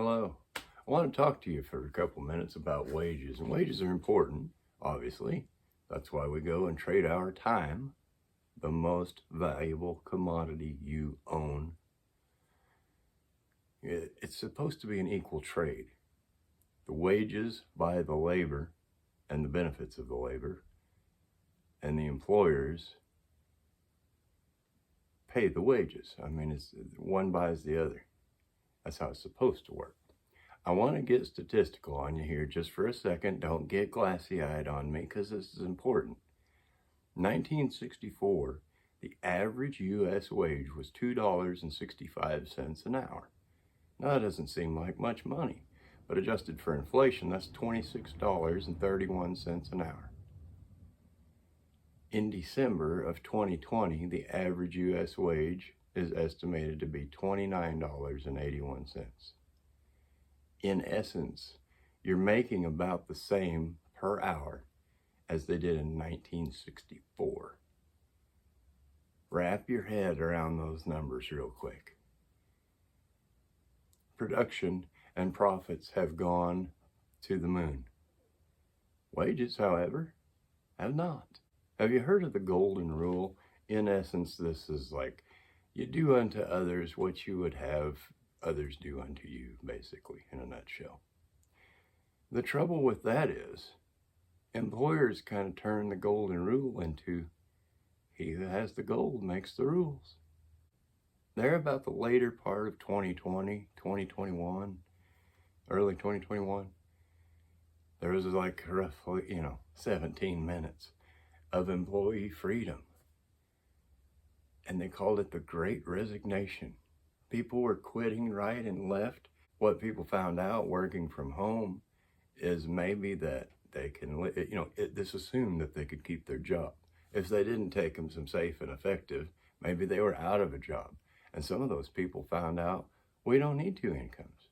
Hello. I want to talk to you for a couple minutes about wages. And wages are important, obviously. That's why we go and trade our time, the most valuable commodity you own. It's supposed to be an equal trade. The wages buy the labor and the benefits of the labor, and the employers pay the wages. I mean, it's one buys the other. That's how it's supposed to work. I want to get statistical on you here just for a second. Don't get glassy-eyed on me because this is important. 1964, the average U.S. wage was $2.65 an hour. Now, that doesn't seem like much money, but adjusted for inflation, that's $26.31 an hour. In December of 2020, the average U.S. wage is estimated to be $29.81. In essence, you're making about the same per hour as they did in 1964. Wrap your head around those numbers real quick. Production and profits have gone to the moon. Wages, however, have not. Have you heard of the golden rule? In essence, this is like, you do unto others what you would have others do unto you, basically, in a nutshell. The trouble with that is, employers kind of turn the golden rule into, he who has the gold makes the rules. There about the later part of 2020, 2021, early 2021, there was like roughly, 17 minutes of employee freedom. And they called it the Great Resignation. People were quitting right and left. What people found out working from home is maybe that they can, this assumed that they could keep their job. If they didn't take them some safe and effective, maybe they were out of a job. And some of those people found out, we don't need two incomes.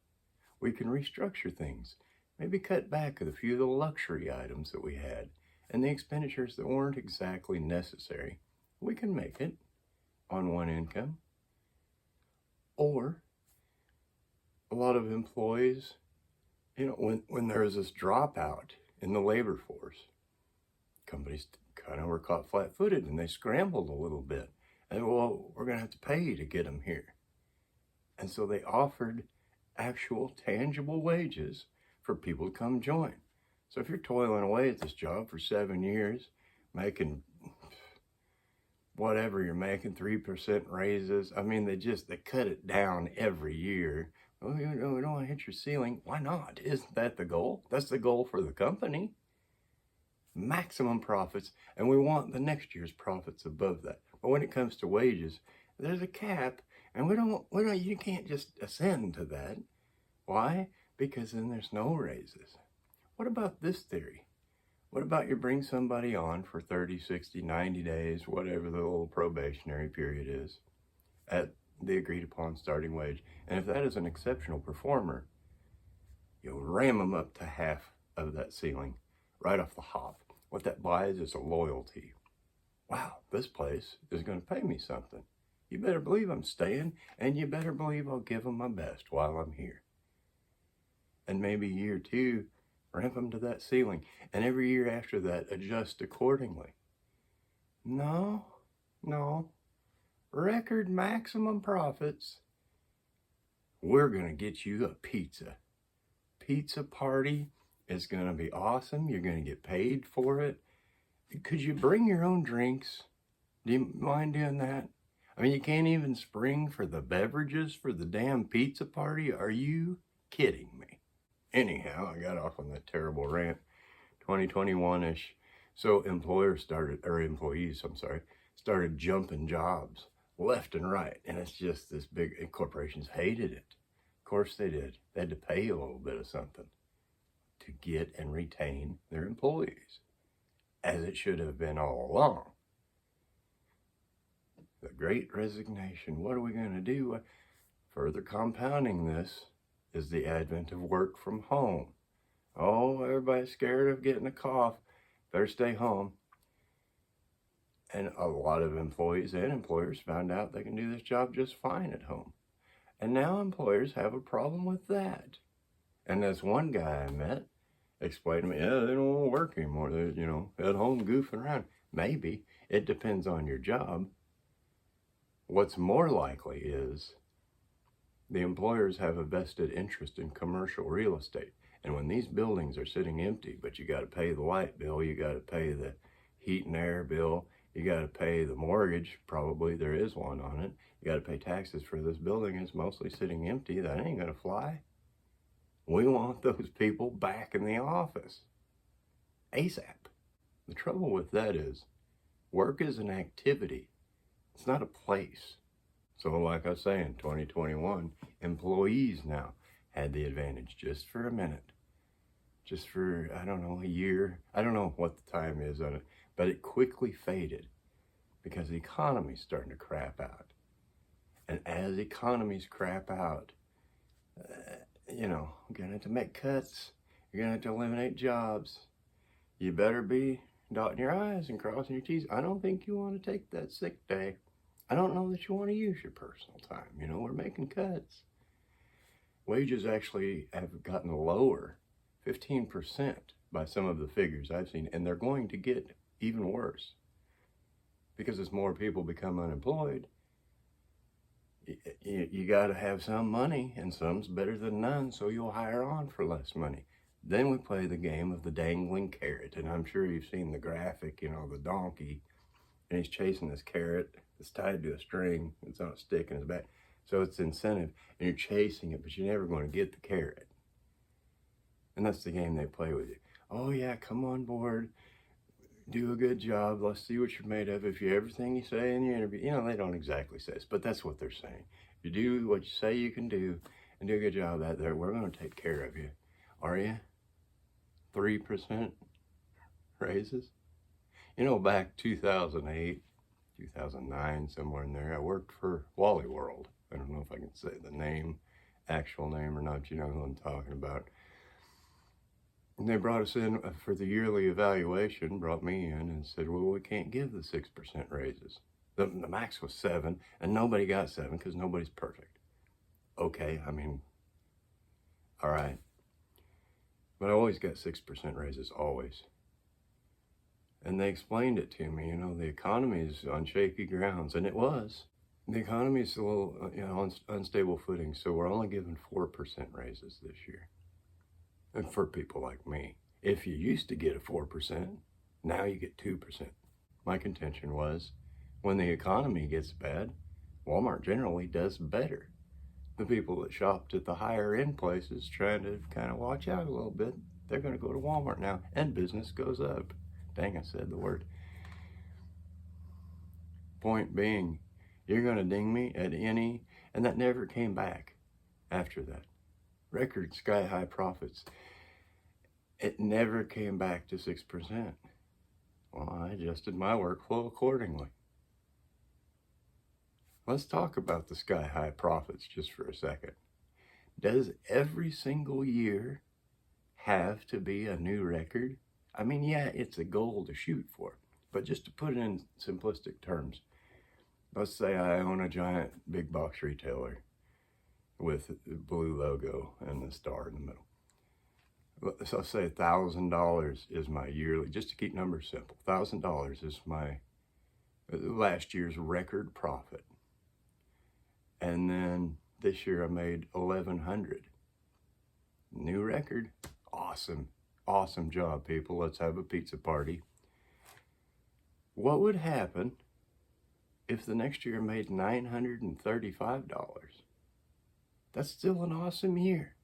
We can restructure things, maybe cut back a few of the luxury items that we had and the expenditures that weren't exactly necessary. We can make it on one income. Or a lot of employees, when there was this dropout in the labor force, companies kind of were caught flat-footed and they scrambled a little bit. And well, we're going to have to pay you to get them here. And so they offered actual tangible wages for people to come join. So if you're toiling away at this job for 7 years, making whatever you're making, 3% raises. I mean, they cut it down every year. Oh, we don't want to hit your ceiling. Why not? Isn't that the goal? That's the goal for the company. Maximum profits, and we want the next year's profits above that. But when it comes to wages, there's a cap, and you can't just ascend to that. Why? Because then there's no raises. What about this theory? What about you bring somebody on for 30, 60, 90 days, whatever the little probationary period is, at the agreed upon starting wage. And if that is an exceptional performer, you'll ram them up to half of that ceiling right off the hop. What that buys is a loyalty. Wow, this place is going to pay me something. You better believe I'm staying, and you better believe I'll give them my best while I'm here. And maybe year two, ramp them to that ceiling. And every year after that, adjust accordingly. No. Record maximum profits. We're going to get you a pizza. Pizza party is going to be awesome. You're going to get paid for it. Could you bring your own drinks? Do you mind doing that? I mean, you can't even spring for the beverages for the damn pizza party? Are you kidding me? Anyhow, I got off on that terrible rant, 2021-ish. So employees started jumping jobs left and right. And it's just this big, and corporations hated it. Of course they did. They had to pay a little bit of something to get and retain their employees, as it should have been all along. The Great Resignation. What are we going to do? Further compounding this is the advent of work from home. Oh, everybody's scared of getting a cough. Better stay home. And a lot of employees and employers found out they can do this job just fine at home. And now employers have a problem with that. And this one guy I met explained to me, yeah, they don't want to work anymore. They're, at home goofing around. Maybe. It depends on your job. What's more likely is the employers have a vested interest in commercial real estate. And when these buildings are sitting empty, but you got to pay the light bill, you got to pay the heat and air bill, you got to pay the mortgage, probably there is one on it, you got to pay taxes for this building, it's mostly sitting empty, that ain't going to fly. We want those people back in the office ASAP. The trouble with that is work is an activity. It's not a place. So like I was saying, 2021, employees now had the advantage just for a minute. Just for, I don't know, a year. I don't know what the time is on it, but it quickly faded because the economy's starting to crap out. And as economies crap out, you're going to have to make cuts. You're going to have to eliminate jobs. You better be dotting your I's and crossing your T's. I don't think you want to take that sick day. I don't know that you want to use your personal time. We're making cuts. Wages actually have gotten lower, 15% by some of the figures I've seen, and they're going to get even worse because as more people become unemployed, you got to have some money, and some's better than none, so you'll hire on for less money. Then we play the game of the dangling carrot, and I'm sure you've seen the graphic, the donkey, and he's chasing this carrot. It's tied to a string. It's on a stick in his back. So it's incentive, and you're chasing it, but you're never going to get the carrot. And that's the game they play with you. Oh yeah, come on board. Do a good job. Let's see what you're made of. If you everything you say in the interview, they don't exactly say this, but that's what they're saying. You do what you say you can do and do a good job out there. We're going to take care of you. Are you? 3% raises? Back 2008, 2009, somewhere in there, I worked for Wally World. I don't know if I can say the actual name or not. You know who I'm talking about. And they brought us in for the yearly evaluation, brought me in and said, well, we can't give the 6% raises. The max was 7, and nobody got 7 because nobody's perfect. Okay, all right. But I always got 6% raises, always. And they explained it to me, the economy is on shaky grounds, and it was. The economy is a little, on unstable footing, so we're only giving 4% raises this year. And for people like me, if you used to get a 4%, now you get 2%. My contention was, when the economy gets bad, Walmart generally does better. The people that shopped at the higher end places trying to kind of watch out a little bit, they're going to go to Walmart now, and business goes up. Dang, I said the word. Point being, you're going to ding me at any, and that never came back after that. Record sky-high profits. It never came back to 6%. Well, I adjusted my workflow accordingly. Let's talk about the sky-high profits just for a second. Does every single year have to be a new record? Yeah, it's a goal to shoot for, but just to put it in simplistic terms, let's say I own a giant big box retailer with the blue logo and the star in the middle. So I'll say $1,000 is my yearly, just to keep numbers simple, $1,000 is my last year's record profit. And then this year I made $1,100. New record. Awesome. Awesome job, people. Let's have a pizza party. What would happen if the next year made $935? That's still an awesome year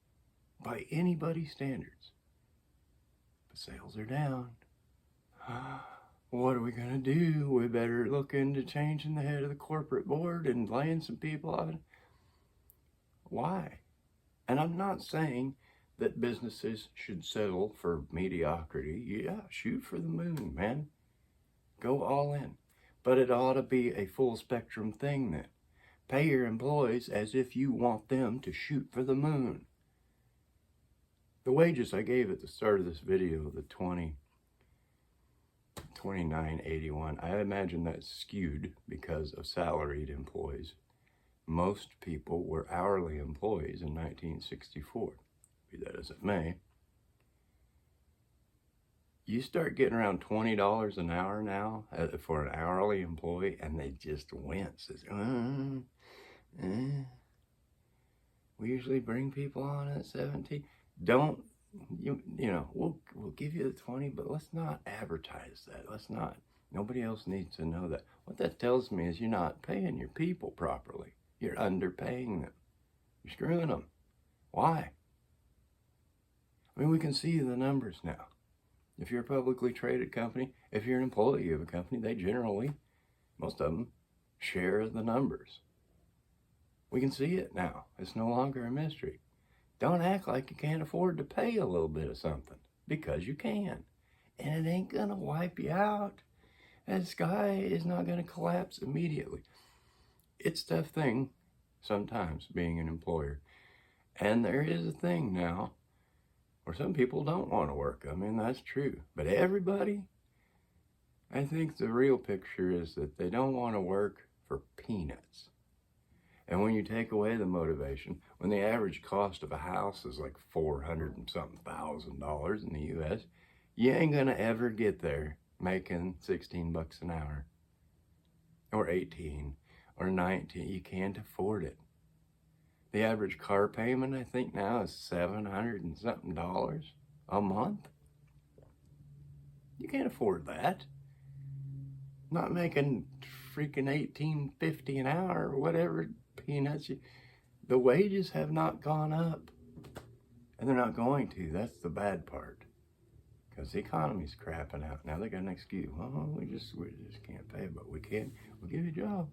by anybody's standards. But sales are down. What are we going to do? We better look into changing the head of the corporate board and laying some people off. Why? And I'm not saying that businesses should settle for mediocrity. Yeah, shoot for the moon, man. Go all in. But it ought to be a full spectrum thing then. Pay your employees as if you want them to shoot for the moon. The wages I gave at the start of this video, the $29.81, I imagine that's skewed because of salaried employees. most people were hourly employees in 1964. Be that as it may, you start getting around $20 an hour now for an hourly employee, and they just wince. We usually bring people on at 17. Don't you know? We'll give you the 20, but let's not advertise that. Let's not. Nobody else needs to know that. What that tells me is you're not paying your people properly. You're underpaying them. You're screwing them. Why? I mean, we can see the numbers now. If you're a publicly traded company, if you're an employee of a company, they generally, most of them, share the numbers. We can see it now. It's no longer a mystery. Don't act like you can't afford to pay a little bit of something, because you can. And it ain't going to wipe you out. That sky is not going to collapse immediately. It's a tough thing sometimes being an employer. And there is a thing now where some people don't want to work. I mean, that's true. But everybody, I think the real picture is that they don't want to work for peanuts. And when you take away the motivation, when the average cost of a house is like $400 and something thousand in the U.S., you ain't gonna ever get there making $16 an hour, or 18, or 19. You can't afford it. The average car payment, I think now, is $700 and something a month. You can't afford that. Not making freaking $18.50 an hour or whatever peanuts. The wages have not gone up, and they're not going to. That's the bad part, because the economy's crapping out. Now they got an excuse. Oh, we just can't pay, but we can. We'll give you a job.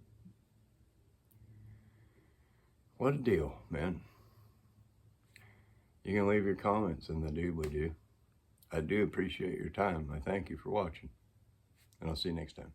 What a deal, man. You can leave your comments in the doobly-doo. I do appreciate your time. I thank you for watching, and I'll see you next time.